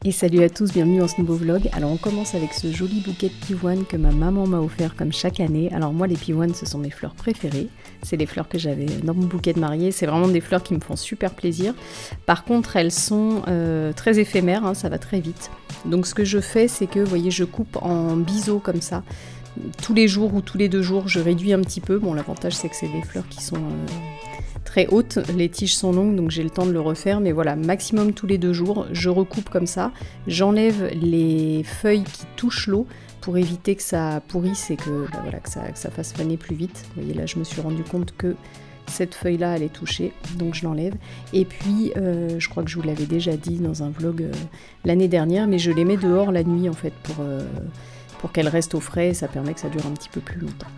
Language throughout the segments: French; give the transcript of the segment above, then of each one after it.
Et salut à tous, bienvenue dans ce nouveau vlog. Alors on commence avec ce joli bouquet de pivoine que ma maman m'a offert comme chaque année. Alors moi les pivoines ce sont mes fleurs préférées. C'est les fleurs que j'avais dans mon bouquet de mariée. C'est vraiment des fleurs qui me font super plaisir. Par contre elles sont très éphémères, hein, ça va très vite. Donc ce que je fais c'est que vous voyez je coupe en biseaux comme ça. Tous les jours ou tous les 2 jours je réduis un petit peu. Bon l'avantage c'est que c'est des fleurs qui sont... très haute, les tiges sont longues donc j'ai le temps de le refaire, mais voilà, maximum tous les 2 jours, je recoupe comme ça, j'enlève les feuilles qui touchent l'eau pour éviter que ça pourrisse et que, voilà, que ça fasse faner plus vite. Vous voyez là je me suis rendu compte que cette feuille là elle est touchée, donc je l'enlève. Et puis je crois que je vous l'avais déjà dit dans un vlog l'année dernière, mais je les mets dehors la nuit en fait pour qu'elles restent au frais et ça permet que ça dure un petit peu plus longtemps.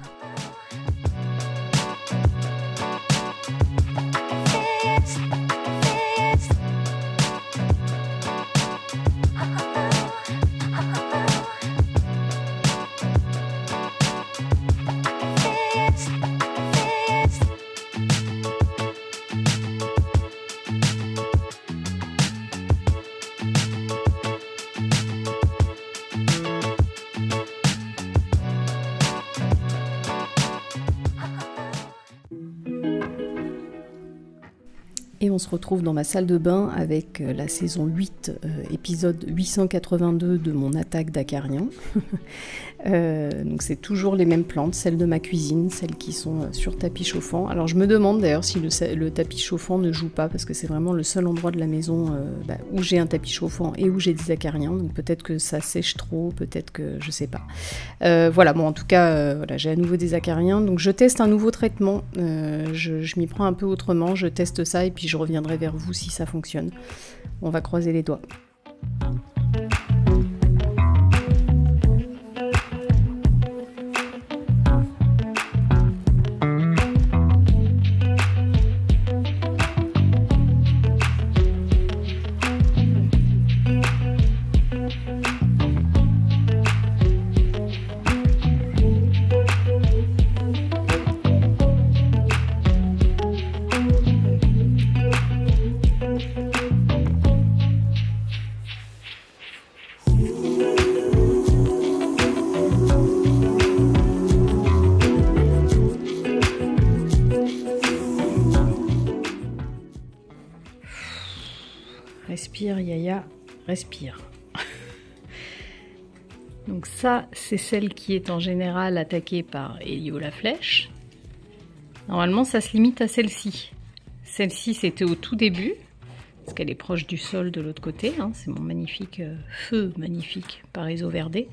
Et on se retrouve dans ma salle de bain avec la saison 8, épisode 882 de mon attaque d'acariens. Donc c'est toujours les mêmes plantes, celles de ma cuisine, celles qui sont sur tapis chauffant. Alors je me demande d'ailleurs si le tapis chauffant ne joue pas, parce que c'est vraiment le seul endroit de la maison où j'ai un tapis chauffant et où j'ai des acariens. Donc peut-être que ça sèche trop, peut-être que je sais pas. Voilà, bon en tout cas, voilà, j'ai à nouveau des acariens. Donc je teste un nouveau traitement, je m'y prends un peu autrement, je teste ça et puis je reviendrai vers vous si ça fonctionne. On va croiser les doigts. Respire Yaya, respire. Donc ça, c'est celle qui est en général attaquée par Elio la flèche. Normalement, ça se limite à celle-ci. Celle-ci, c'était au tout début, parce qu'elle est proche du sol de l'autre côté. Hein, c'est mon magnifique feu magnifique Pariso Verde.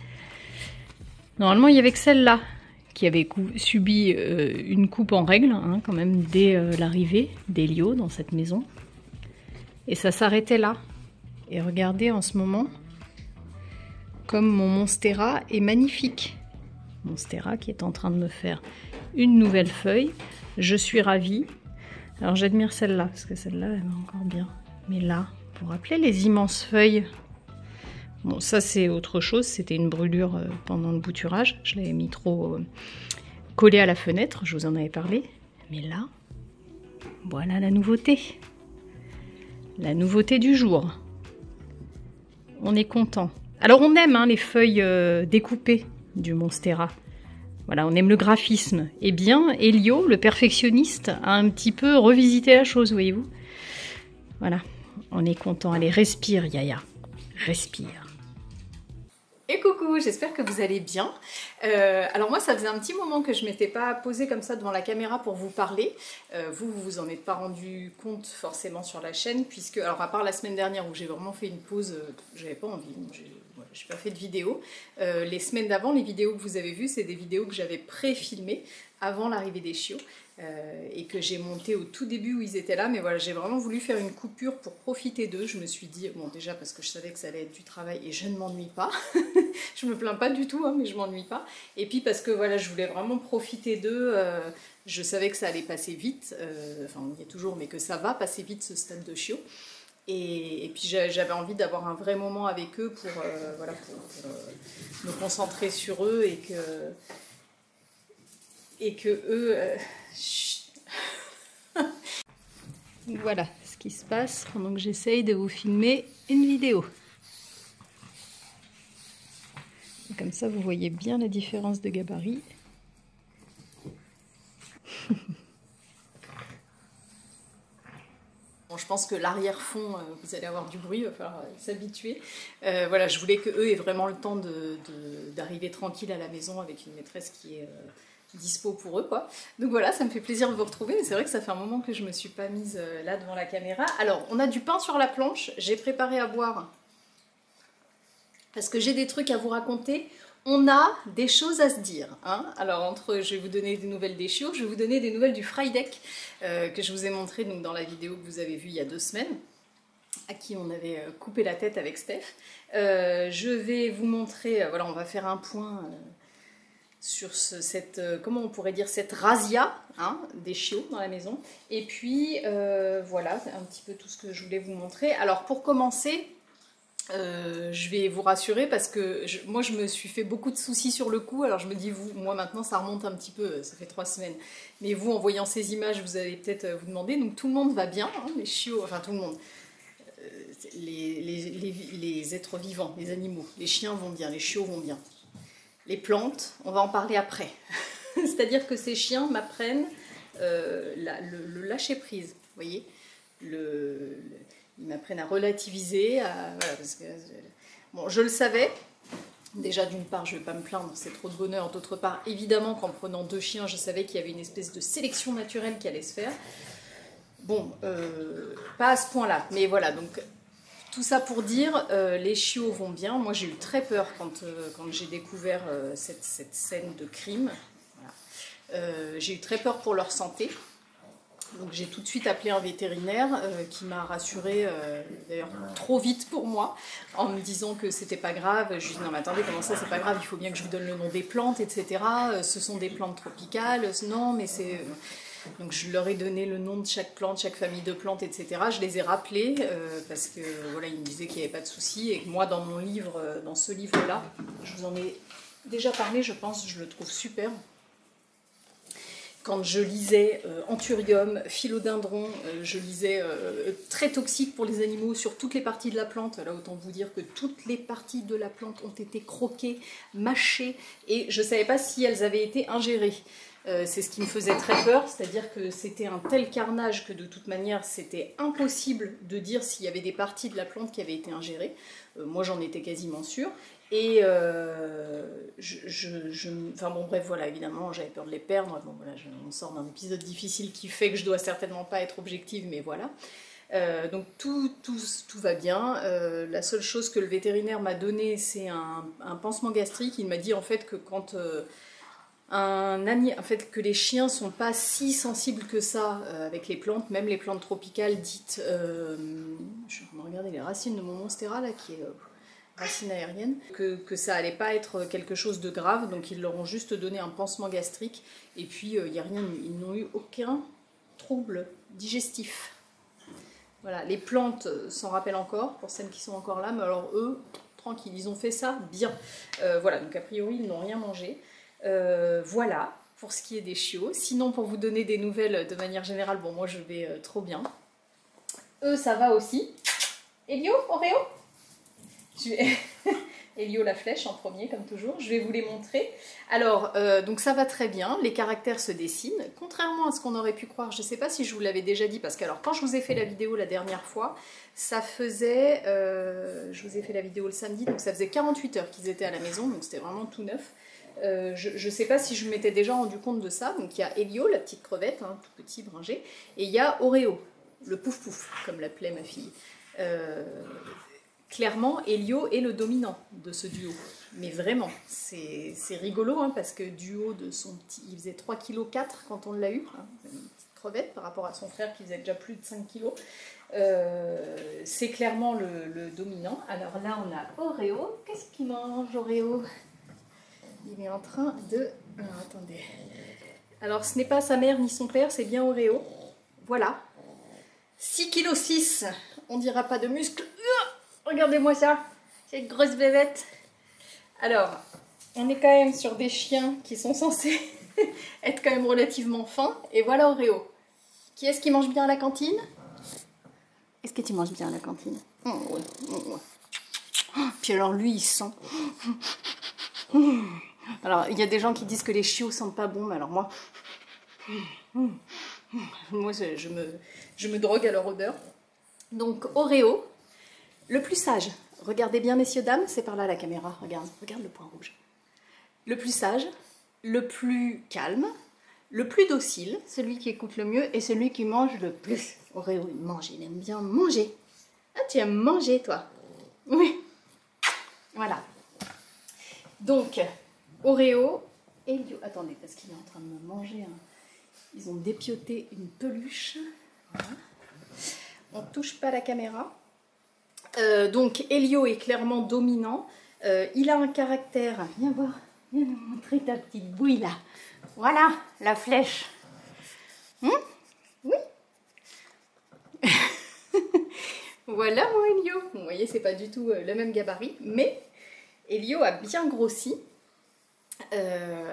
Normalement, il y avait que celle-là qui avait subi une coupe en règle, hein, quand même, dès l'arrivée d'Elio dans cette maison. Et ça s'arrêtait là. Et regardez en ce moment, comme mon Monstera est magnifique. Monstera qui est en train de me faire une nouvelle feuille. Je suis ravie. Alors j'admire celle-là, parce que celle-là, elle va encore bien. Mais là, vous vous rappelez les immenses feuilles? Bon, ça c'est autre chose, c'était une brûlure pendant le bouturage. Je l'avais mis trop collé à la fenêtre, je vous en avais parlé. Mais là, voilà la nouveauté. La nouveauté du jour. On est content. Alors on aime hein, les feuilles découpées du Monstera. Voilà, on aime le graphisme. Eh bien, Elio, le perfectionniste, a un petit peu revisité la chose, voyez-vous. Voilà, on est content. Allez, respire Yaya. Respire. Et coucou, j'espère que vous allez bien. Alors moi, ça faisait un petit moment que je m'étais pas posée comme ça devant la caméra pour vous parler. Vous en êtes pas rendu compte forcément sur la chaîne, puisque, alors à part la semaine dernière où j'ai vraiment fait une pause, j'avais pas envie, j'ai pas fait de vidéo. Les semaines d'avant, les vidéos que vous avez vues, c'est des vidéos que j'avais pré-filmées avant l'arrivée des chiots. Et que j'ai monté au tout début où ils étaient là, mais voilà, j'ai vraiment voulu faire une coupure pour profiter d'eux. Je me suis dit, bon déjà parce que je savais que ça allait être du travail et je ne m'ennuie pas, je me plains pas du tout, hein, mais je m'ennuie pas, et puis parce que voilà, je voulais vraiment profiter d'eux, je savais que ça allait passer vite, enfin on y est toujours, mais que ça va passer vite ce stade de chiot, et puis j'avais envie d'avoir un vrai moment avec eux pour, voilà, pour me concentrer sur eux et que eux... Voilà ce qui se passe pendant que j'essaye de vous filmer une vidéo. Et comme ça, vous voyez bien la différence de gabarit. Bon, je pense que l'arrière-fond, vous allez avoir du bruit, il va falloir s'habituer. Voilà, je voulais qu'eux aient vraiment le temps d'arriver tranquille à la maison avec une maîtresse qui est dispo pour eux, quoi. Donc voilà, ça me fait plaisir de vous retrouver. C'est vrai que ça fait un moment que je me suis pas mise là devant la caméra. Alors, on a du pain sur la planche. J'ai préparé à boire parce que j'ai des trucs à vous raconter. On a des choses à se dire, hein. Alors je vais vous donner des nouvelles des chiots, je vais vous donner des nouvelles du fry deck que je vous ai montré donc, dans la vidéo que vous avez vue il y a 2 semaines, à qui on avait coupé la tête avec Steph. Je vais vous montrer, voilà, on va faire un point sur cette, comment on pourrait dire, cette razzia, hein, des chiots dans la maison. Et puis voilà, un petit peu tout ce que je voulais vous montrer. Alors pour commencer, je vais vous rassurer parce que moi je me suis fait beaucoup de soucis sur le coup. Alors je me dis, moi maintenant ça remonte un petit peu, ça fait 3 semaines, mais vous en voyant ces images vous allez peut-être vous demander. Donc tout le monde va bien, hein, les chiots, enfin tout le monde, les êtres vivants, les animaux, les chiens vont bien, les chiots vont bien. Les plantes, on va en parler après. C'est-à-dire que ces chiens m'apprennent le lâcher prise, vous voyez, ils m'apprennent à relativiser, voilà, parce que, bon, je le savais. Déjà, d'une part, je ne vais pas me plaindre, c'est trop de bonheur. D'autre part, évidemment, qu'en prenant 2 chiens, je savais qu'il y avait une espèce de sélection naturelle qui allait se faire. Bon, pas à ce point-là, mais voilà, donc tout ça pour dire, les chiots vont bien. Moi, j'ai eu très peur quand j'ai découvert cette scène de crime. Voilà. J'ai eu très peur pour leur santé. Donc j'ai tout de suite appelé un vétérinaire qui m'a rassurée, d'ailleurs trop vite pour moi, en me disant que c'était pas grave. Je lui ai dit non mais attendez, comment ça c'est pas grave, il faut bien que je vous donne le nom des plantes, etc. Ce sont des plantes tropicales, non mais c'est... Donc je leur ai donné le nom de chaque plante, chaque famille de plantes, etc. Je les ai rappelés parce que voilà, ils me disaient qu'il n'y avait pas de souci et que moi dans mon livre, dans ce livre-là, je vous en ai déjà parlé, je pense, je le trouve super. Quand je lisais Anthurium, Philodendron, je lisais très toxique pour les animaux sur toutes les parties de la plante. Là, autant vous dire que toutes les parties de la plante ont été croquées, mâchées, et je ne savais pas si elles avaient été ingérées. C'est ce qui me faisait très peur, c'est-à-dire que c'était un tel carnage que de toute manière c'était impossible de dire s'il y avait des parties de la plante qui avaient été ingérées. Moi j'en étais quasiment sûre. Et enfin bon bref voilà, évidemment j'avais peur de les perdre. Bon voilà, on sort d'un épisode difficile qui fait que je dois certainement pas être objective, mais voilà. Donc tout va bien. La seule chose que le vétérinaire m'a donné, c'est un pansement gastrique. Il m'a dit en fait que quand en fait, que les chiens sont pas si sensibles que ça avec les plantes, même les plantes tropicales dites, je suis en train de regarder les racines de mon monstera là qui est racine aérienne, que ça allait pas être quelque chose de grave, donc ils leur ont juste donné un pansement gastrique et puis il y a rien, ils n'ont eu aucun trouble digestif. Voilà, les plantes s'en rappellent encore pour celles qui sont encore là, mais alors eux, tranquille, ils ont fait ça bien. Voilà, donc a priori ils n'ont rien mangé. Voilà pour ce qui est des chiots. Sinon, pour vous donner des nouvelles de manière générale, bon moi je vais trop bien. Eux ça va aussi. Elio, Oreo, Elio la flèche en premier comme toujours, je vais vous les montrer. Alors donc ça va très bien, les caractères se dessinent, contrairement à ce qu'on aurait pu croire. Je ne sais pas si je vous l'avais déjà dit, parce que alors quand je vous ai fait la vidéo la dernière fois, ça faisait, je vous ai fait la vidéo le samedi, donc ça faisait 48 heures qu'ils étaient à la maison, donc c'était vraiment tout neuf. Je ne sais pas si je m'étais déjà rendu compte de ça. Donc il y a Elio, la petite crevette, hein, tout petit, bringé, et il y a Oreo, le pouf pouf, comme l'appelait ma fille. Clairement, Elio est le dominant de ce duo. Mais vraiment, c'est rigolo, hein, parce que du haut de son petit... Il faisait 3,4 kg quand on l'a eu, hein, une petite crevette, par rapport à son frère qui faisait déjà plus de 5 kg. C'est clairement le dominant. Alors là, on a Oreo. Qu'est-ce qu'il mange, Oreo ? Il est en train de... Alors, attendez. Alors, ce n'est pas sa mère ni son père, c'est bien Oreo. Voilà. 6,6 kg. On dira pas de muscles. Regardez-moi ça. C'est une grosse bébête. Alors, on est quand même sur des chiens qui sont censés être quand même relativement fins. Et voilà Oreo. Qui est-ce qui mange bien à la cantine? Est-ce que tu manges bien à la cantine? Oui. Puis alors, lui, il sent... Alors, il y a des gens qui disent que les chiots sentent pas bon, mais alors moi... Moi, je me drogue à leur odeur. Donc, Oreo, le plus sage. Regardez bien, messieurs, dames, c'est par là la caméra. Regarde le point rouge. Le plus sage, le plus calme, le plus docile, celui qui écoute le mieux et celui qui mange le plus. Oreo, il mange, il aime bien manger. Ah, tu aimes manger, toi? Oui. Voilà. Donc, Oreo, Elio. Attendez, parce qu'il est en train de me manger. Ils ont dépioté une peluche. Voilà. On ne touche pas la caméra. Donc, Elio est clairement dominant. Il a un caractère... Viens voir, viens nous montrer ta petite bouille là. Voilà, la flèche. Oui. Voilà mon Elio. Bon, vous voyez, c'est pas du tout le même gabarit, mais Elio a bien grossi.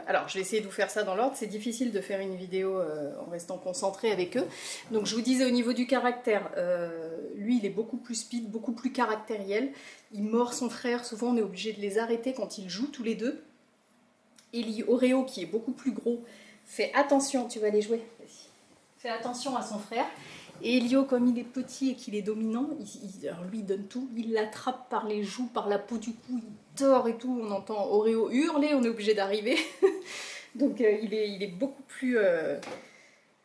Alors, je vais essayer de vous faire ça dans l'ordre. C'est difficile de faire une vidéo en restant concentré avec eux. Donc, je vous disais au niveau du caractère, lui, il est beaucoup plus speed, beaucoup plus caractériel. Il mord son frère. Souvent, on est obligé de les arrêter quand ils jouent tous les deux. Oreo, qui est beaucoup plus gros, fait attention. Tu vas aller jouer. Fait attention à son frère. Et Elio, comme il est petit et qu'il est dominant, alors lui il donne tout, il l'attrape par les joues, par la peau du cou, il tord et tout, on entend Oreo hurler, on est obligé d'arriver. Donc il est beaucoup plus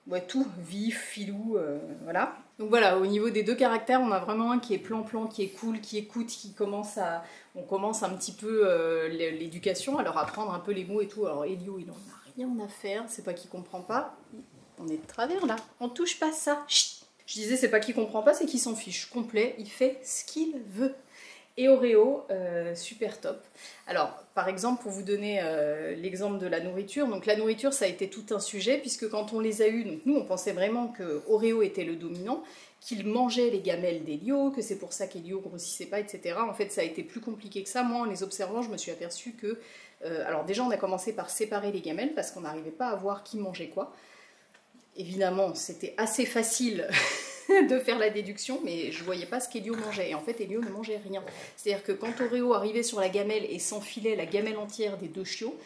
ouais, tout vif, filou, voilà. Donc voilà, au niveau des deux caractères, on a vraiment un qui est plan-plan, qui est cool, qui écoute, on commence un petit peu l'éducation, à leur apprendre un peu les mots et tout. Alors Elio, il en a rien à faire, c'est pas qu'il comprend pas. On est de travers là, on touche pas ça. Chut. Je disais, c'est pas qu'il comprend pas, c'est qu'il s'en fiche complet, il fait ce qu'il veut. Et Oreo, super top. Alors, par exemple, pour vous donner l'exemple de la nourriture, donc la nourriture, ça a été tout un sujet, puisque quand on les a eus, donc nous, on pensait vraiment que Oreo était le dominant, qu'il mangeait les gamelles d'Elio, que c'est pour ça qu'Elio grossissait pas, etc. En fait, ça a été plus compliqué que ça. Moi, en les observant, je me suis aperçue que... alors déjà, on a commencé par séparer les gamelles, parce qu'on n'arrivait pas à voir qui mangeait quoi. Évidemment, c'était assez facile de faire la déduction, mais je ne voyais pas ce qu'Elio mangeait. Et en fait, Elio ne mangeait rien. C'est-à-dire que quand Oreo arrivait sur la gamelle et s'enfilait la gamelle entière des deux chiots,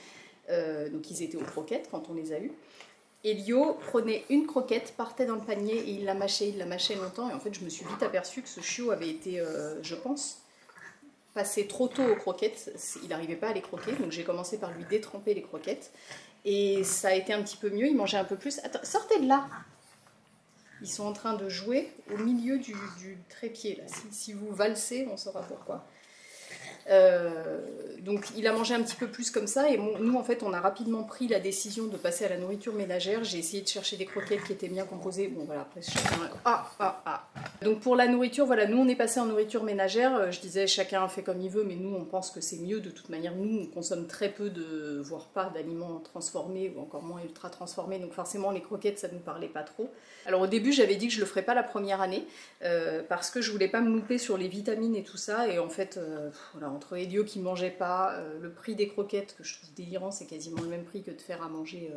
donc ils étaient aux croquettes quand on les a eus, Elio prenait une croquette, partait dans le panier et il la mâchait longtemps. Et en fait, je me suis vite aperçue que ce chiot avait été, je pense, passé trop tôt aux croquettes. Il n'arrivait pas à les croquer, donc j'ai commencé par lui détremper les croquettes. Et ça a été un petit peu mieux, il mangeait un peu plus. Attends, sortez de là! Ils sont en train de jouer au milieu du trépied. Là. Si vous valsez, on saura pourquoi. Donc il a mangé un petit peu plus comme ça. Et nous, en fait, on a rapidement pris la décision de passer à la nourriture ménagère. J'ai essayé de chercher des croquettes qui étaient bien composées. Bon, voilà, après, chacun... Donc pour la nourriture, voilà, nous, on est passé en nourriture ménagère. Je disais, chacun fait comme il veut, mais nous, on pense que c'est mieux. De toute manière, nous, on consomme très peu voire pas d'aliments transformés, ou encore moins ultra transformés. Donc forcément, les croquettes, ça ne nous parlait pas trop. Alors au début, j'avais dit que je le ferais pas la première année, parce que je voulais pas me louper sur les vitamines et tout ça. Et en fait, voilà, entre Elio qui mangeait pas, le prix des croquettes, que je trouve délirant, c'est quasiment le même prix que de faire à manger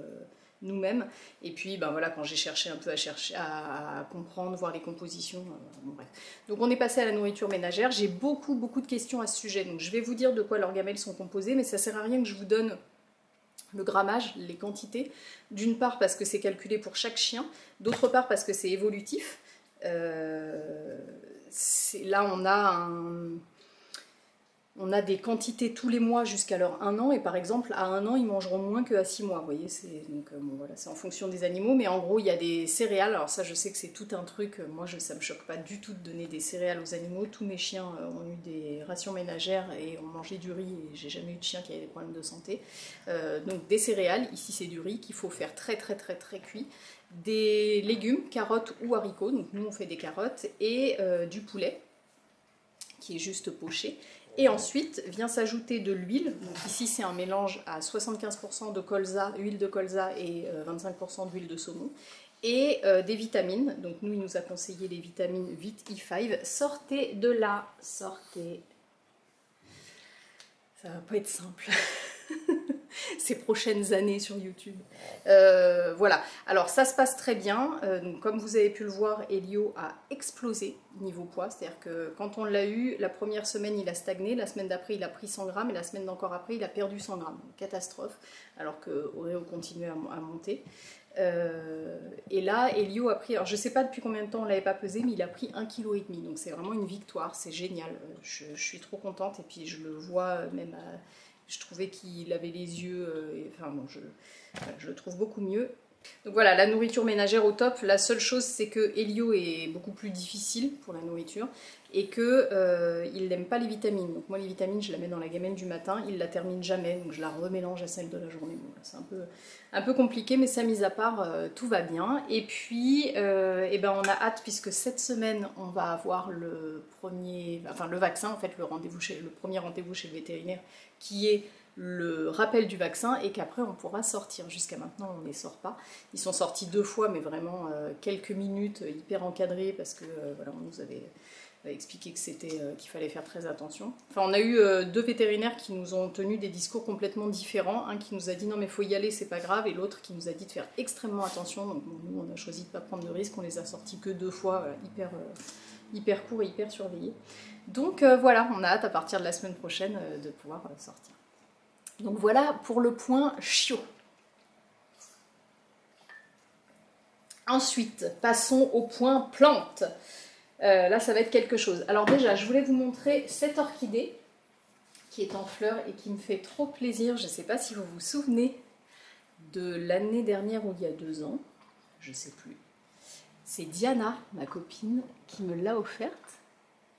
nous-mêmes. Et puis, ben voilà, quand j'ai cherché un peu à comprendre, voir les compositions, bon, bref. Donc on est passé à la nourriture ménagère. J'ai beaucoup de questions à ce sujet. Donc je vais vous dire de quoi leurs gamelles sont composées, mais ça sert à rien que je vous donne le grammage, les quantités. D'une part parce que c'est calculé pour chaque chien, d'autre part parce que c'est évolutif. Là, on a des quantités tous les mois jusqu'à leur 1 an, et par exemple, à 1 an, ils mangeront moins qu'à 6 mois. Vous voyez, donc, bon, voilà, c'est en fonction des animaux, mais en gros, il y a des céréales. Alors ça, je sais que c'est tout un truc. Moi, ça me choque pas du tout de donner des céréales aux animaux. Tous mes chiens ont eu des rations ménagères et ont mangé du riz, et j'ai jamais eu de chien qui avait des problèmes de santé. Donc des céréales, ici c'est du riz qu'il faut faire très cuit. Des légumes, carottes ou haricots, donc nous on fait des carottes, et du poulet, qui est juste poché. Et ensuite vient s'ajouter de l'huile. Donc ici c'est un mélange à 75% de colza, huile de colza et 25% d'huile de saumon. Et des vitamines. Donc nous il nous a conseillé les vitamines Vit E5. Sortez de là, sortez. Ça va pas être simple. ces prochaines années sur YouTube. Voilà, alors ça se passe très bien. Donc, comme vous avez pu le voir, Elio a explosé niveau poids. C'est-à-dire que quand on l'a eu, la première semaine il a stagné, la semaine d'après il a pris 100 grammes et la semaine d'encore après il a perdu 100 grammes. Catastrophe, alors que Oreo continuait à monter. Et là, Elio a pris, alors je sais pas depuis combien de temps on l'avait pas pesé, mais il a pris 1,5 kg. Donc c'est vraiment une victoire, c'est génial. Je suis trop contente et puis je le vois même à... Je trouvais qu'il avait les yeux, enfin bon, je le trouve beaucoup mieux. Donc voilà, la nourriture ménagère au top. La seule chose, c'est que Elio est beaucoup plus difficile pour la nourriture et qu'il n'aime pas les vitamines. Donc moi, les vitamines, je la mets dans la gamelle du matin, il la termine jamais, donc je la remélange à celle de la journée. Bon, c'est un peu compliqué, mais ça, mis à part, tout va bien. Et puis, eh ben, on a hâte, puisque cette semaine, on va avoir le vaccin, en fait, le premier rendez-vous chez le vétérinaire, qui est le rappel du vaccin, et qu'après on pourra sortir. Jusqu'à maintenant on ne les sort pas. Ils sont sortis 2 fois, mais vraiment quelques minutes, hyper encadrés, parce que voilà, on nous avait expliqué que qu'il fallait faire très attention. Enfin, on a eu 2 vétérinaires qui nous ont tenu des discours complètement différents. Un qui nous a dit non mais faut y aller, c'est pas grave, et l'autre qui nous a dit de faire extrêmement attention. Donc bon, nous on a choisi de ne pas prendre de risques, on les a sortis que 2 fois, hyper courts et hyper surveillés. Donc voilà, on a hâte à partir de la semaine prochaine de pouvoir sortir. Donc voilà pour le point chiot. Ensuite, passons au point plante. Là, ça va être quelque chose. Alors déjà, je voulais vous montrer cette orchidée qui est en fleurs et qui me fait trop plaisir. Je ne sais pas si vous vous souvenez de l'année dernière ou il y a 2 ans. Je ne sais plus. C'est Diana, ma copine, qui me l'a offerte.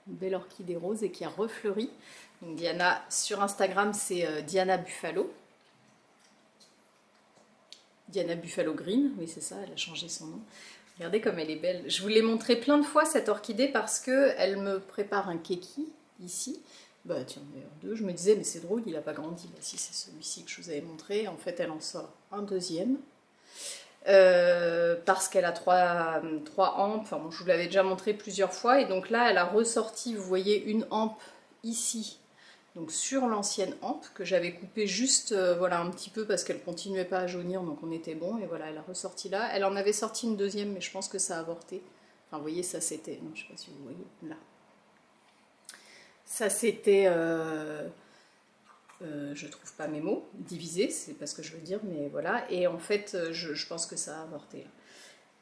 Une belle orchidée rose et qui a refleuri. Donc Diana, sur Instagram, c'est Diana Buffalo. Diana Buffalo Green, oui c'est ça, elle a changé son nom. Regardez comme elle est belle. Je vous l'ai montré plein de fois cette orchidée parce qu'elle me prépare un keki ici. Bah tiens, d'ailleurs 2, je me disais mais c'est drôle, il n'a pas grandi. Bah si, c'est celui-ci que je vous avais montré. En fait, elle en sort un deuxième. Parce qu'elle a 3 hampes. Enfin bon, je vous l'avais déjà montré plusieurs fois. Et donc là, elle a ressorti, vous voyez, une hampe ici. Donc sur l'ancienne hampe que j'avais coupée juste voilà, un petit peu parce qu'elle continuait pas à jaunir, donc on était bon, et voilà, elle a ressorti là. Elle en avait sorti une deuxième, mais je pense que ça a avorté. Enfin, vous voyez, ça c'était, non, je sais pas si vous voyez, là. Ça c'était, je trouve pas mes mots, divisé, c'est pas ce que je veux dire, mais voilà. Et en fait, je pense que ça a avorté. Là.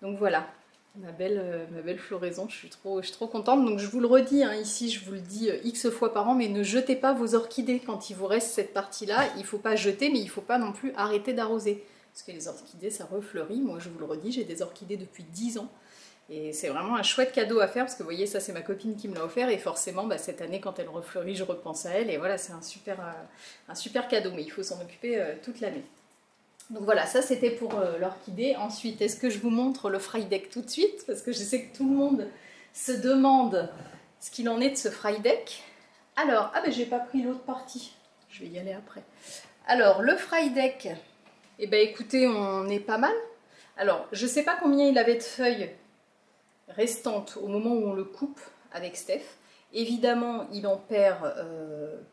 Donc voilà. Ma belle floraison, je suis trop contente. Donc je vous le redis, hein, ici je vous le dis X fois par an, mais ne jetez pas vos orchidées quand il vous reste cette partie-là. Il ne faut pas jeter, mais il ne faut pas non plus arrêter d'arroser. Parce que les orchidées, ça refleurit. Moi, je vous le redis, j'ai des orchidées depuis 10 ans. Et c'est vraiment un chouette cadeau à faire, parce que vous voyez, ça c'est ma copine qui me l'a offert. Et forcément, bah, cette année, quand elle refleurit, je repense à elle. Et voilà, c'est un super cadeau, mais il faut s'en occuper toute l'année. Donc voilà, ça c'était pour l'orchidée. Ensuite, est-ce que je vous montre le fry deck tout de suite? Parce que je sais que tout le monde se demande ce qu'il en est de ce fry deck. Alors, ah ben j'ai pas pris l'autre partie. Je vais y aller après. Alors, le fry deck, eh ben écoutez, on est pas mal. Alors, je sais pas combien il avait de feuilles restantes au moment où on le coupe avec Steph. Évidemment, il en perd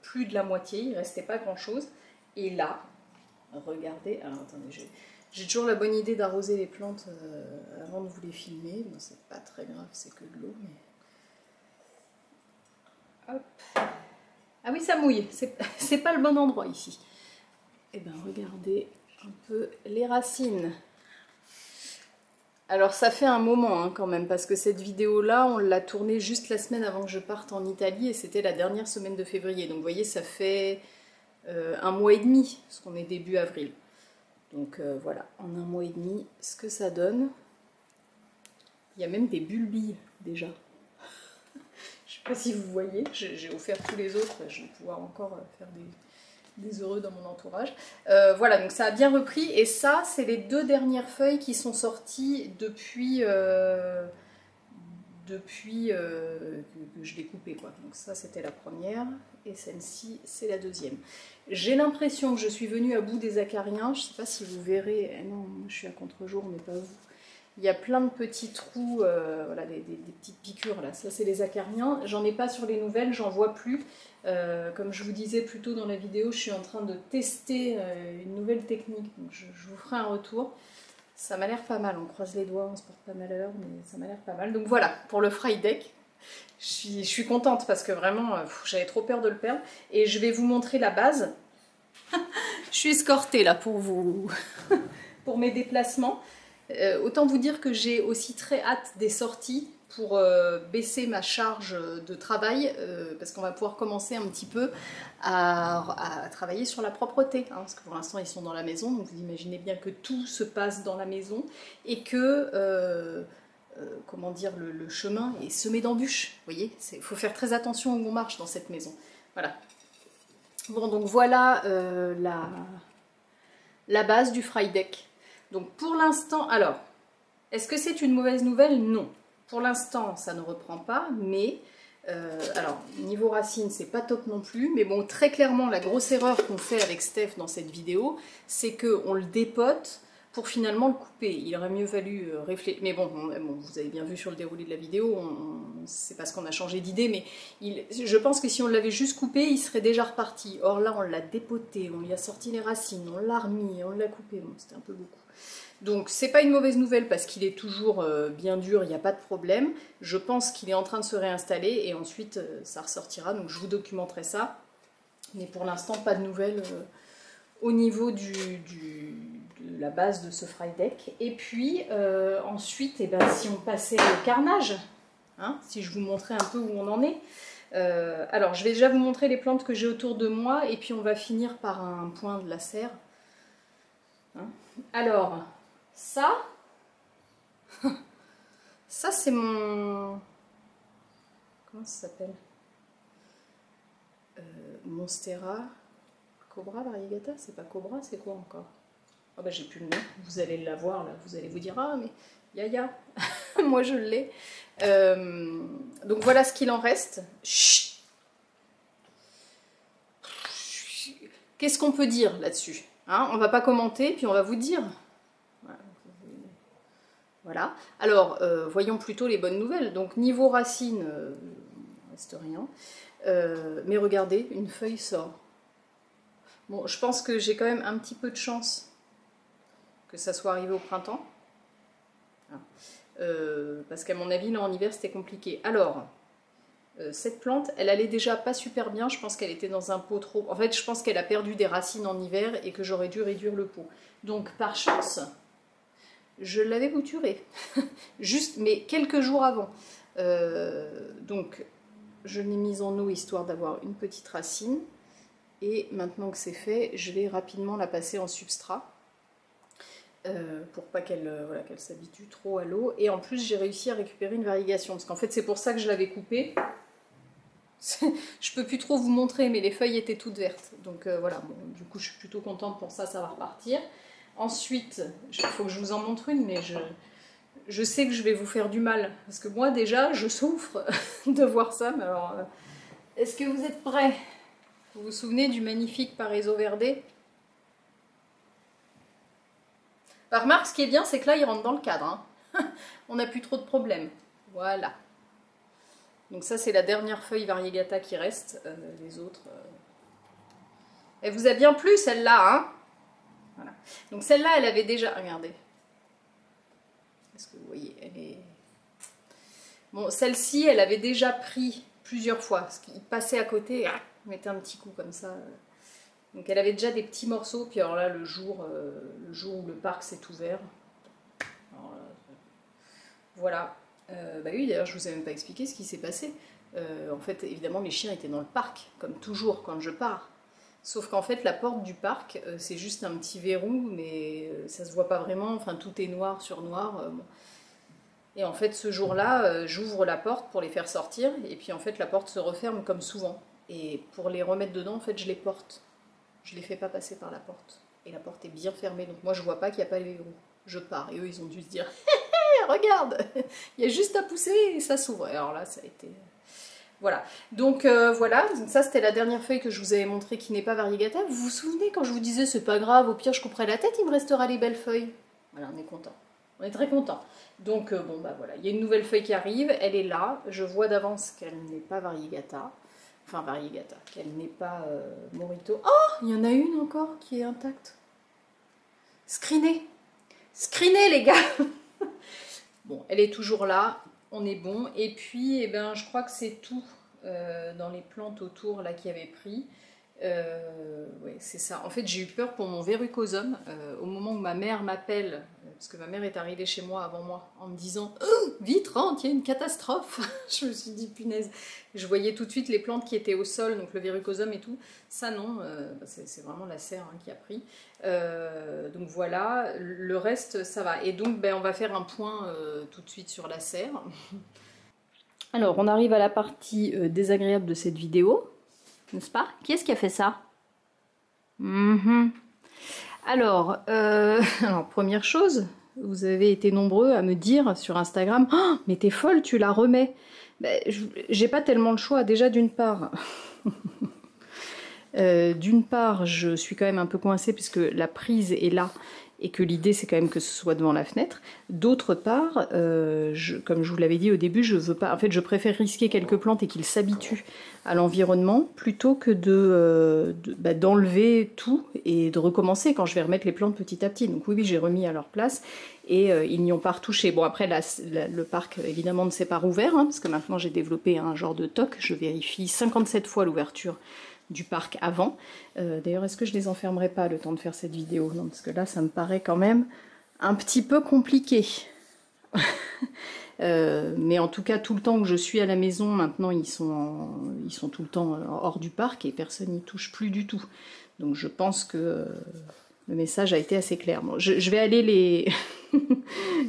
plus de la moitié, il restait pas grand-chose. Et là... Regardez, alors attendez, j'ai toujours la bonne idée d'arroser les plantes avant de vous les filmer. Bon, c'est pas très grave, c'est que de l'eau, mais... Hop. Ah oui, ça mouille, c'est pas le bon endroit ici. Et bien, regardez un peu les racines. Alors, ça fait un moment hein, quand même, parce que cette vidéo-là, on l'a tournée juste la semaine avant que je parte en Italie, et c'était la dernière semaine de février. Donc, vous voyez, ça fait... 1 mois et demi, parce qu'on est début avril. Donc voilà, en 1 mois et demi, ce que ça donne. Il y a même des bulbilles déjà. Je sais pas si vous voyez, j'ai offert tous les autres, je vais pouvoir encore faire des heureux dans mon entourage. Voilà, donc ça a bien repris, et ça, c'est les 2 dernières feuilles qui sont sorties depuis que je l'ai coupée, quoi. Donc ça, c'était la première, et celle-ci, c'est la deuxième. J'ai l'impression que je suis venue à bout des acariens. Je ne sais pas si vous verrez. Eh non, je suis à contre-jour, mais pas vous. Il y a plein de petits trous, voilà, des petites piqûres là. Ça, c'est les acariens. J'en ai pas sur les nouvelles, j'en vois plus. Comme je vous disais plus tôt dans la vidéo, je suis en train de tester une nouvelle technique. Donc je vous ferai un retour. Ça m'a l'air pas mal. On croise les doigts, on se porte pas malheur, mais ça m'a l'air pas mal. Donc voilà, pour le Fry Deck. Je suis contente parce que vraiment, j'avais trop peur de le perdre. Et je vais vous montrer la base. Je suis escortée là pour vous, pour mes déplacements. Autant vous dire que j'ai aussi très hâte des sorties pour baisser ma charge de travail, parce qu'on va pouvoir commencer un petit peu à travailler sur la propreté, hein, parce que pour l'instant ils sont dans la maison, donc vous imaginez bien que tout se passe dans la maison et que comment dire, le chemin est semé d'embûches. Vous voyez, il faut faire très attention où on marche dans cette maison. Voilà. Bon, donc voilà la base du Fry Deck. Donc pour l'instant, alors, est-ce que c'est une mauvaise nouvelle? Non. Pour l'instant, ça ne reprend pas, mais, alors, niveau racine, c'est pas top non plus, mais bon, très clairement, la grosse erreur qu'on fait avec Steph dans cette vidéo, c'est qu'on le dépote pour finalement le couper. Il aurait mieux fallu réfléchir, mais bon, vous avez bien vu sur le déroulé de la vidéo, c'est parce qu'on a changé d'idée, mais je pense que si on l'avait juste coupé, il serait déjà reparti. Or là, on l'a dépoté, on lui a sorti les racines, on l'a remis, on l'a coupé, bon, c'était un peu beaucoup. Donc c'est pas une mauvaise nouvelle parce qu'il est toujours bien dur, il n'y a pas de problème. Je pense qu'il est en train de se réinstaller et ensuite ça ressortira, donc je vous documenterai ça. Mais pour l'instant, pas de nouvelles au niveau de la base de ce Fry Deck. Et puis ensuite, eh ben, si on passait au carnage, hein, si je vous montrais un peu où on en est. Alors je vais déjà vous montrer les plantes que j'ai autour de moi et puis on va finir par un point de la serre. Hein. Alors, ça c'est mon... Comment ça s'appelle? Monstera Cobra variegata? C'est pas Cobra, c'est quoi encore? Ah bah j'ai plus le nom, vous allez l'avoir là, vous allez vous dire ah mais Yaya, moi je l'ai. Donc voilà ce qu'il en reste. Qu'est-ce qu'on peut dire là-dessus, hein? On va pas commenter, puis on va vous dire. Voilà. Alors, voyons plutôt les bonnes nouvelles. Donc, niveau racine, il ne reste rien. Mais regardez, une feuille sort. Bon, je pense que j'ai quand même un petit peu de chance que ça soit arrivé au printemps. Parce qu'à mon avis, là, en hiver, c'était compliqué. Alors, cette plante, elle allait déjà pas super bien. Je pense qu'elle était dans un pot trop... En fait, je pense qu'elle a perdu des racines en hiver et que j'aurais dû réduire le pot. Donc, par chance... Je l'avais bouturé, juste, mais quelques jours avant. Donc, je l'ai mise en eau histoire d'avoir une petite racine. Et maintenant que c'est fait, je vais rapidement la passer en substrat. Pour pas qu'elle voilà, qu'elle s'habitue trop à l'eau. Et en plus, j'ai réussi à récupérer une variegation. Parce qu'en fait, c'est pour ça que je l'avais coupée. Je peux plus trop vous montrer, mais les feuilles étaient toutes vertes. Donc voilà, bon, du coup, je suis plutôt contente pour ça, ça va repartir. Ensuite, il faut que je vous en montre une, mais je sais que je vais vous faire du mal. Parce que moi, déjà, je souffre de voir ça. Mais alors, est-ce que vous êtes prêts? Vous vous souvenez du magnifique Paraiso Verde? Par remarque, ce qui est bien, c'est que là, il rentre dans le cadre. Hein. On n'a plus trop de problèmes. Voilà. Donc ça, c'est la dernière feuille variegata qui reste. Les autres... Elle vous a bien plu, celle-là, hein? Voilà. Donc celle-là, elle avait déjà... Regardez. Est-ce que vous voyez? Elle est... Bon, celle-ci, elle avait déjà pris plusieurs fois. Parce qu'il passait à côté, il mettait un petit coup comme ça. Donc elle avait déjà des petits morceaux. Puis alors là, le jour où le parc s'est ouvert... Alors là, voilà. Bah oui, d'ailleurs, je vous ai même pas expliqué ce qui s'est passé. En fait, évidemment, les chiens étaient dans le parc, comme toujours quand je pars. Sauf qu'en fait, la porte du parc, c'est juste un petit verrou, mais ça se voit pas vraiment. Enfin, tout est noir sur noir. Bon. Et en fait, ce jour-là, j'ouvre la porte pour les faire sortir. Et puis, en fait, la porte se referme comme souvent. Et pour les remettre dedans, en fait, je les porte. Je les fais pas passer par la porte. Et la porte est bien fermée. Donc moi, je vois pas qu'il n'y a pas les verrous. Je pars. Et eux, ils ont dû se dire, regarde, il y a juste à pousser et ça s'ouvre. Alors là, ça a été... Voilà, donc voilà, donc ça c'était la dernière feuille que je vous avais montré qui n'est pas variegata. Vous vous souvenez quand je vous disais c'est pas grave, au pire je couperai la tête, il me restera les belles feuilles. Voilà, on est content. On est très content. Donc bon bah voilà, il y a une nouvelle feuille qui arrive, elle est là. Je vois d'avance qu'elle n'est pas variegata. Enfin variegata, qu'elle n'est pas Morito. Oh, il y en a une encore qui est intacte. Screenée. Screenée les gars. Bon, elle est toujours là, on est bon. Et puis, eh ben, je crois que c'est tout dans les plantes autour là qui avaient pris. Ouais, c'est ça. En fait, j'ai eu peur pour mon verrucosum. Au moment où ma mère m'appelle, parce que ma mère est arrivée chez moi avant moi, en me disant oh, vite, rentre, il y a une catastrophe. Je me suis dit punaise. Je voyais tout de suite les plantes qui étaient au sol, donc le verrucosum et tout. Ça, non, c'est vraiment la serre hein, qui a pris. Donc voilà, le reste, ça va. Et donc, ben, on va faire un point tout de suite sur la serre. Alors, on arrive à la partie désagréable de cette vidéo. N'est-ce pas? Qui est-ce qui a fait ça? Alors, première chose, vous avez été nombreux à me dire sur Instagram oh, mais t'es folle, tu la remets. Ben, j'ai pas tellement le choix. Déjà, d'une part, je suis quand même un peu coincée puisque la prise est là et que l'idée c'est quand même que ce soit devant la fenêtre. D'autre part, comme je vous l'avais dit au début, je veux pas. En fait, je préfère risquer quelques plantes et qu'ils s'habituent à l'environnement plutôt que d'enlever tout et de recommencer quand je vais remettre les plantes petit à petit. Donc oui, j'ai remis à leur place et ils n'y ont pas retouché. Bon après, le parc évidemment ne s'est pas rouvert hein, parce que maintenant j'ai développé un genre de toc. Je vérifie 57 fois l'ouverture du parc avant. D'ailleurs, est-ce que je les enfermerai pas le temps de faire cette vidéo? Non, parce que là, ça me paraît quand même un petit peu compliqué. Mais en tout cas, tout le temps que je suis à la maison, maintenant, ils sont tout le temps hors du parc et personne n'y touche plus du tout. Donc, je pense que le message a été assez clair. Bon, je vais aller les...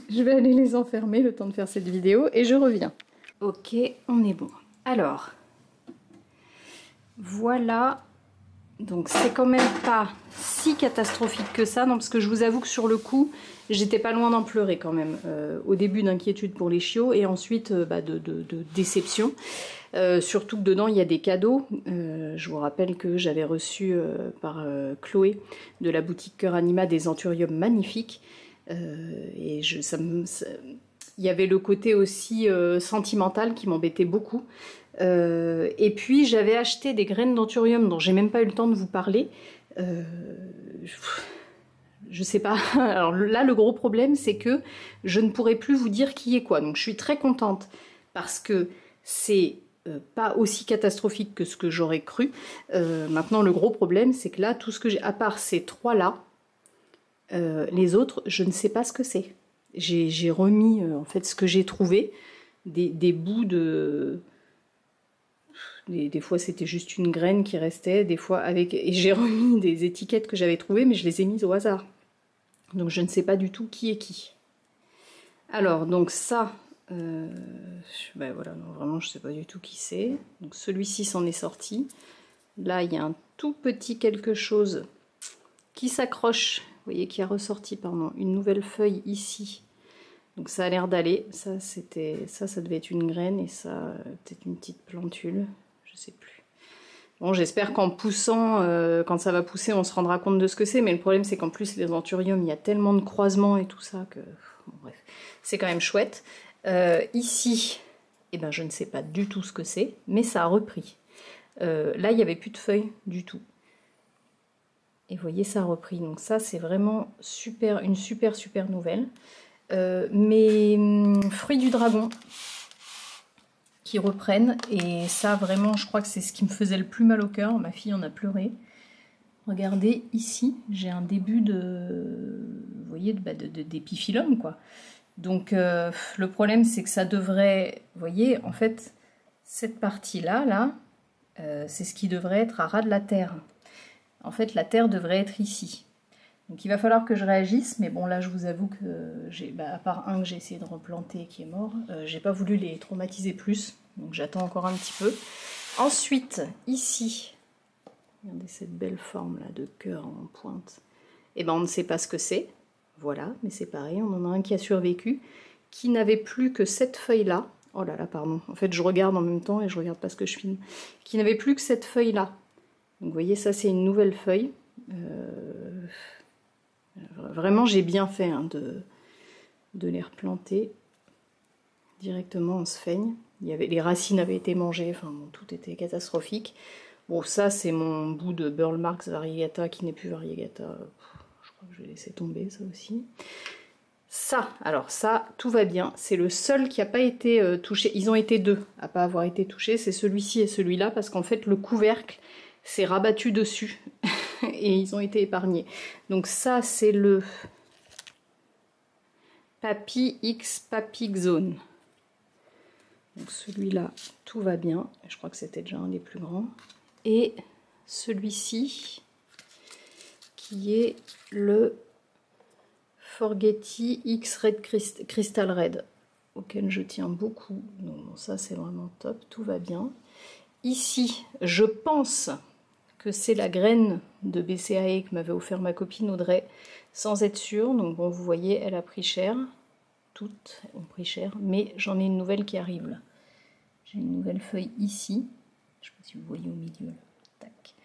je vais aller les enfermer le temps de faire cette vidéo et je reviens. Ok, on est bon. Alors... Voilà, donc c'est quand même pas si catastrophique que ça, non, parce que je vous avoue que sur le coup, j'étais pas loin d'en pleurer quand même. Au début d'inquiétude pour les chiots et ensuite de déception. Surtout que dedans il y a des cadeaux. Je vous rappelle que j'avais reçu par Chloé de la boutique Cœur Anima des anthuriums magnifiques. Et il y avait le côté aussi sentimental qui m'embêtait beaucoup. Et puis j'avais acheté des graines d'anthurium dont j'ai même pas eu le temps de vous parler. Je sais pas. Alors là, le gros problème, c'est que je ne pourrai plus vous dire qui est quoi. Donc je suis très contente parce que c'est pas aussi catastrophique que ce que j'aurais cru. Maintenant, le gros problème, c'est que là, tout ce que j'ai, à part ces trois-là, les autres, je ne sais pas ce que c'est. J'ai remis en fait ce que j'ai trouvé, des bouts de... Des fois c'était juste une graine qui restait, des fois avec... Et j'ai remis des étiquettes que j'avais trouvées, mais je les ai mises au hasard. Donc je ne sais pas du tout qui est qui. Alors donc ça, ben voilà, non, vraiment je ne sais pas du tout qui c'est. Donc celui-ci s'en est sorti. Là il y a un tout petit quelque chose qui s'accroche, vous voyez, qui a ressorti, pardon, une nouvelle feuille ici. Donc ça a l'air d'aller. Ça devait être une graine et ça peut-être une petite plantule. Je sais plus. Bon, j'espère qu'en poussant, quand ça va pousser, on se rendra compte de ce que c'est. Mais le problème, c'est qu'en plus, les anthuriums, il y a tellement de croisements et tout ça que... Bon, bref, c'est quand même chouette. Ici, eh ben, je ne sais pas du tout ce que c'est, mais ça a repris. Là, il n'y avait plus de feuilles du tout. Et vous voyez, ça a repris. Donc ça, c'est vraiment super, une super nouvelle. Mes fruits du dragon qui reprennent, et ça vraiment je crois que c'est ce qui me faisait le plus mal au cœur. Ma fille en a pleuré. Regardez ici, j'ai un début de, vous voyez, d'épiphyllum quoi. Donc le problème c'est que ça devrait, vous voyez, en fait cette partie là, c'est ce qui devrait être à ras de la terre. En fait la terre devrait être ici. Donc il va falloir que je réagisse, mais bon là je vous avoue que à part un que j'ai essayé de replanter qui est mort, j'ai pas voulu les traumatiser plus, donc j'attends encore un petit peu. Ensuite, ici, regardez cette belle forme là de cœur en pointe, et ben on ne sait pas ce que c'est, voilà, mais c'est pareil, on en a un qui a survécu, qui n'avait plus que cette feuille là, oh là là pardon, en fait je regarde en même temps et je regarde pas ce que je filme, qui n'avait plus que cette feuille là. Donc vous voyez, ça c'est une nouvelle feuille. Vraiment j'ai bien fait hein, de les replanter directement en sphaigne. Les racines avaient été mangées, enfin bon, tout était catastrophique. Bon, ça c'est mon bout de Burle Marx variegata qui n'est plus variegata. Je crois que je vais laisser tomber ça aussi. Ça, alors ça, tout va bien. C'est le seul qui n'a pas été touché. Ils ont été deux à pas avoir été touchés. C'est celui-ci et celui-là parce qu'en fait le couvercle s'est rabattu dessus et ils ont été épargnés. Donc ça c'est le Papy X Papy Zone. Donc celui-là, tout va bien. Je crois que c'était déjà un des plus grands. Et celui-ci, qui est le Forgetti X Red Crystal Red, auquel je tiens beaucoup. Donc ça, c'est vraiment top. Tout va bien. Ici, je pense que c'est la graine de BCAE que m'avait offert ma copine Audrey, sans être sûre. Donc bon, vous voyez, elle a pris cher. Toutes ont pris cher, mais j'en ai une nouvelle qui arrive là. J'ai une nouvelle feuille ici. Je ne sais pas si vous voyez au milieu. Là. Tac.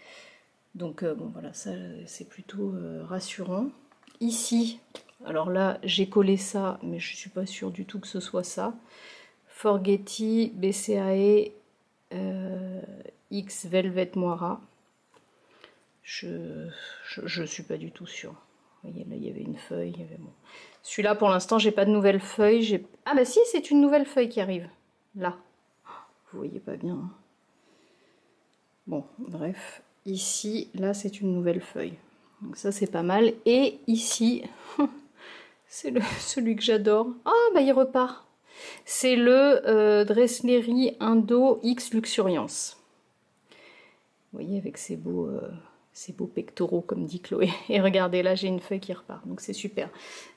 Donc bon voilà, ça c'est plutôt rassurant. Ici, alors là j'ai collé ça, mais je ne suis pas sûre du tout que ce soit ça. Forgetti BCAE X Velvet Moira. Je suis pas du tout sûre. Vous voyez, là il y avait une feuille. Bon. Celui-là pour l'instant j'ai pas de nouvelle feuille. Ah bah si, c'est une nouvelle feuille qui arrive. Là. Vous voyez pas bien. Hein. Bon, bref. Ici, là c'est une nouvelle feuille. Donc ça c'est pas mal. Et ici, c'est celui que j'adore. Ah bah il repart. C'est le Dressleri Indo X Luxuriance. Vous voyez avec ces beaux pectoraux comme dit Chloé. Et regardez là j'ai une feuille qui repart. Donc c'est super.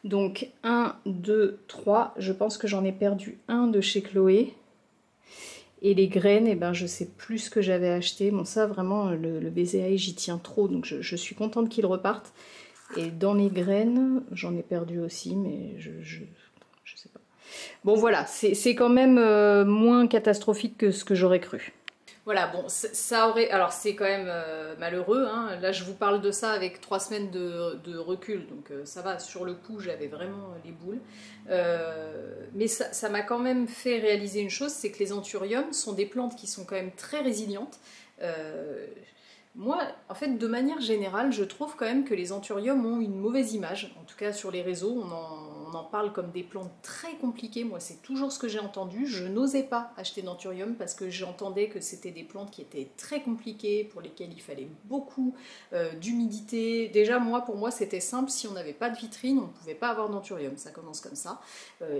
Donc 1, 2, 3. Je pense que j'en ai perdu un de chez Chloé. Et les graines, eh ben, je sais plus ce que j'avais acheté. Bon ça vraiment le BCAE j'y tiens trop. Donc je suis contente qu'il reparte. Et dans les graines, j'en ai perdu aussi. Mais je sais pas. Bon voilà, c'est quand même moins catastrophique que ce que j'aurais cru. Voilà, bon, ça aurait... Alors, c'est quand même malheureux, hein. Là, je vous parle de ça avec 3 semaines de recul, donc ça va, sur le coup, j'avais vraiment les boules. Mais ça m'a quand même fait réaliser une chose, c'est que les anthuriums sont des plantes qui sont quand même très résilientes. Moi, en fait, de manière générale, je trouve quand même que les anthuriums ont une mauvaise image. En tout cas, sur les réseaux, on en parle comme des plantes très compliquées. Moi, c'est toujours ce que j'ai entendu. Je n'osais pas acheter d'anthurium parce que j'entendais que c'était des plantes qui étaient très compliquées, pour lesquelles il fallait beaucoup d'humidité. Déjà, pour moi, c'était simple. Si on n'avait pas de vitrine, on ne pouvait pas avoir d'anthurium. Ça commence comme ça.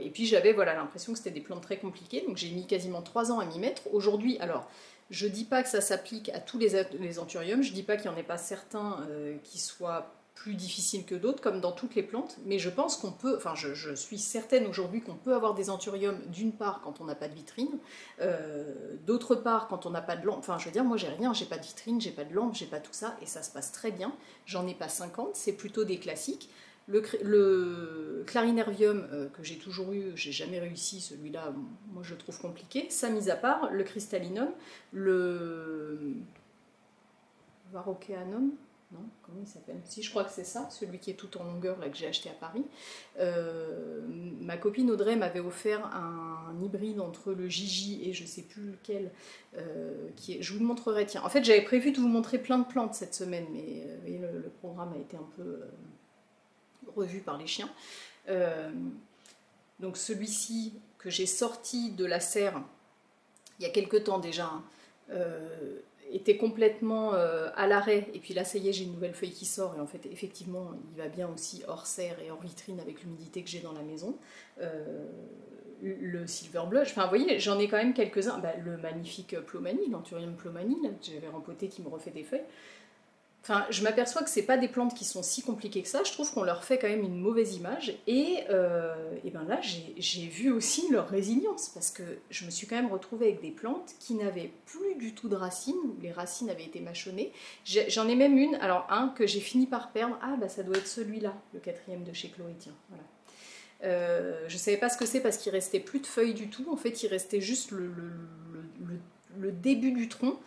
Et puis, j'avais l'impression que c'était des plantes très compliquées. Donc, j'ai mis quasiment 3 ans à m'y mettre. Aujourd'hui, alors... Je ne dis pas que ça s'applique à tous les anthuriums, je ne dis pas qu'il n'y en ait pas certains qui soient plus difficiles que d'autres, comme dans toutes les plantes, mais je pense qu'on peut, enfin je suis certaine aujourd'hui qu'on peut avoir des anthuriums d'une part quand on n'a pas de vitrine, d'autre part quand on n'a pas de lampe, enfin je veux dire moi j'ai rien, j'ai pas de vitrine, j'ai pas de lampe, j'ai pas tout ça, et ça se passe très bien, j'en ai pas 50, c'est plutôt des classiques. Le clarinervium que j'ai toujours eu, j'ai jamais réussi, celui-là, moi je le trouve compliqué. Ça, mis à part, le cristallinum, le varrocheanum, non, comment il s'appelle? Si, je crois que c'est ça, celui qui est tout en longueur, là, que j'ai acheté à Paris. Ma copine Audrey m'avait offert un hybride entre le Gigi et je sais plus lequel, je vous le montrerai, tiens. En fait, j'avais prévu de vous montrer plein de plantes cette semaine, mais le programme a été un peu... revu par les chiens. Donc celui-ci que j'ai sorti de la serre il y a quelque temps déjà, était complètement à l'arrêt, et puis là ça y est, j'ai une nouvelle feuille qui sort, et en fait effectivement il va bien aussi hors serre et hors vitrine avec l'humidité que j'ai dans la maison. Le silver blush, enfin vous voyez, j'en ai quand même quelques-uns. Le magnifique Plomanie, l'anthurium Plomanie, là, que j'avais rempoté, qui me refait des feuilles. Enfin, je m'aperçois que c'est pas des plantes qui sont si compliquées que ça, je trouve qu'on leur fait quand même une mauvaise image, et ben là j'ai vu aussi leur résilience, parce que je me suis quand même retrouvée avec des plantes qui n'avaient plus du tout de racines, où les racines avaient été mâchonnées. J'en ai même une, alors un que j'ai fini par perdre, ah bah ça doit être celui-là, le 4e de chez Chloé, tiens, voilà. Je savais pas ce que c'est parce qu'il restait plus de feuilles du tout, en fait il restait juste le début du tronc.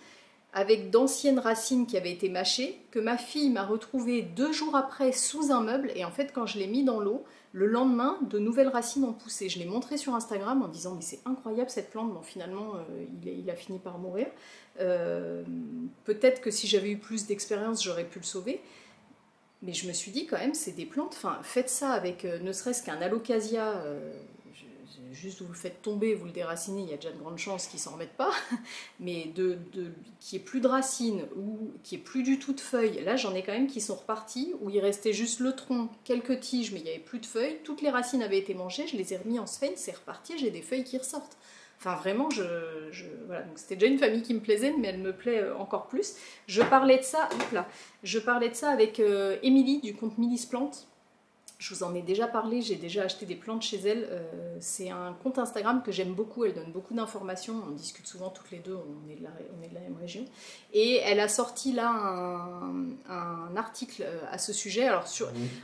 avec d'anciennes racines qui avaient été mâchées, que ma fille m'a retrouvé 2 jours après sous un meuble, et en fait quand je l'ai mis dans l'eau, le lendemain, de nouvelles racines ont poussé. Je l'ai montré sur Instagram en disant mais c'est incroyable cette plante, bon finalement il a fini par mourir. Peut-être que si j'avais eu plus d'expérience j'aurais pu le sauver, mais je me suis dit quand même c'est des plantes, enfin faites ça avec ne serait-ce qu'un alocasia, juste vous le faites tomber, vous le déracinez, il y a déjà de grandes chances qu'il ne s'en remette pas, mais qu'il n'y ait plus de racines ou qu'il n'y ait plus du tout de feuilles, là j'en ai quand même qui sont repartis, où il restait juste le tronc, quelques tiges, mais il n'y avait plus de feuilles, toutes les racines avaient été mangées, je les ai remis en sphène, c'est reparti, j'ai des feuilles qui ressortent. Enfin vraiment, voilà. Donc c'était déjà une famille qui me plaisait, mais elle me plaît encore plus. Je parlais de ça, avec Émilie du compte Milice Plante. Je vous en ai déjà parlé, j'ai déjà acheté des plantes chez elle. C'est un compte Instagram que j'aime beaucoup, elle donne beaucoup d'informations, on discute souvent toutes les deux, on est de la même région. Et elle a sorti là un article à ce sujet. Alors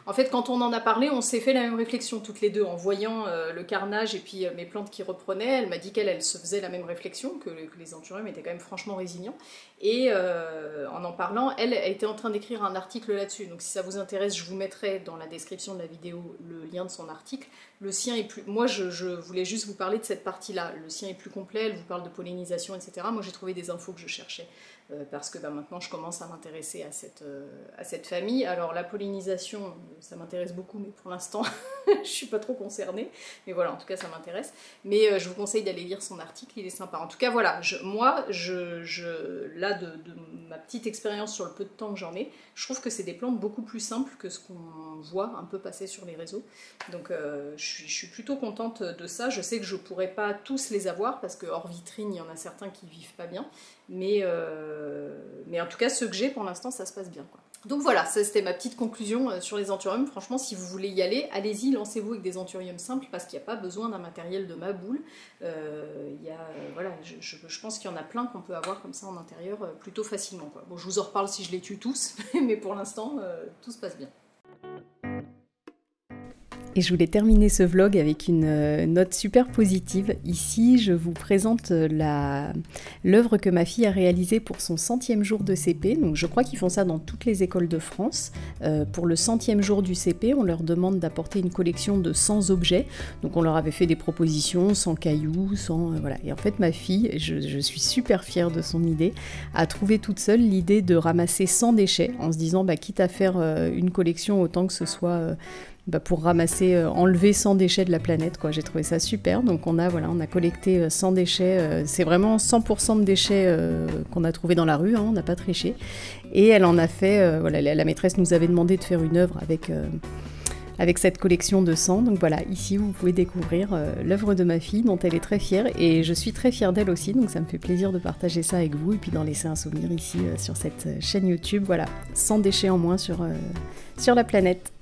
en fait, quand on en a parlé, on s'est fait la même réflexion toutes les deux en voyant le carnage et puis mes plantes qui reprenaient. Elle m'a dit qu'elle se faisait la même réflexion, que les anthuriums étaient quand même franchement résilients. Et en parlant, elle était en train d'écrire un article là-dessus. Donc si ça vous intéresse, je vous mettrai dans la description de la vidéo le lien de son article. Le sien est plus... Moi, je voulais juste vous parler de cette partie-là. Le sien est plus complet, elle vous parle de pollinisation, etc. Moi, j'ai trouvé des infos que je cherchais. Parce que maintenant, je commence à m'intéresser à cette famille. Alors, la pollinisation, ça m'intéresse beaucoup, mais pour l'instant, je ne suis pas trop concernée. Mais voilà, en tout cas, ça m'intéresse. Mais je vous conseille d'aller lire son article, il est sympa. En tout cas, voilà, là, de ma petite expérience sur le peu de temps que j'en ai, je trouve que c'est des plantes beaucoup plus simples que ce qu'on voit un peu passer sur les réseaux. Donc, je suis plutôt contente de ça. Je sais que je ne pourrais pas tous les avoir, parce que hors vitrine, il y en a certains qui ne vivent pas bien. Mais en tout cas, ceux que j'ai pour l'instant, ça se passe bien, quoi. Donc voilà, ça c'était ma petite conclusion sur les anthuriums. Franchement, si vous voulez y aller, allez-y, lancez-vous avec des anthuriums simples parce qu'il n'y a pas besoin d'un matériel de ma boule. Voilà, je pense qu'il y en a plein qu'on peut avoir comme ça en intérieur plutôt facilement, quoi. Bon, je vous en reparle si je les tue tous, mais pour l'instant, tout se passe bien. Et je voulais terminer ce vlog avec une note super positive. Ici, je vous présente l'œuvre que ma fille a réalisée pour son 100e jour de CP. Donc, je crois qu'ils font ça dans toutes les écoles de France. Pour le 100e jour du CP, on leur demande d'apporter une collection de 100 objets. Donc, on leur avait fait des propositions, 100 cailloux, 100... voilà. Et en fait, ma fille, je suis super fière de son idée, a trouvé toute seule l'idée de ramasser 100 déchets en se disant, quitte à faire une collection, autant que ce soit... pour ramasser, enlever 100 déchets de la planète, quoi. J'ai trouvé ça super. Donc on a collecté 100 déchets. C'est vraiment 100% de déchets qu'on a trouvés dans la rue, hein, on n'a pas triché. Et elle en a fait, la maîtresse nous avait demandé de faire une œuvre avec cette collection de 100. Donc voilà, ici vous pouvez découvrir l'œuvre de ma fille dont elle est très fière. Et je suis très fière d'elle aussi, donc ça me fait plaisir de partager ça avec vous et puis d'en laisser un souvenir ici sur cette chaîne YouTube. Voilà, 100 déchets en moins sur la planète.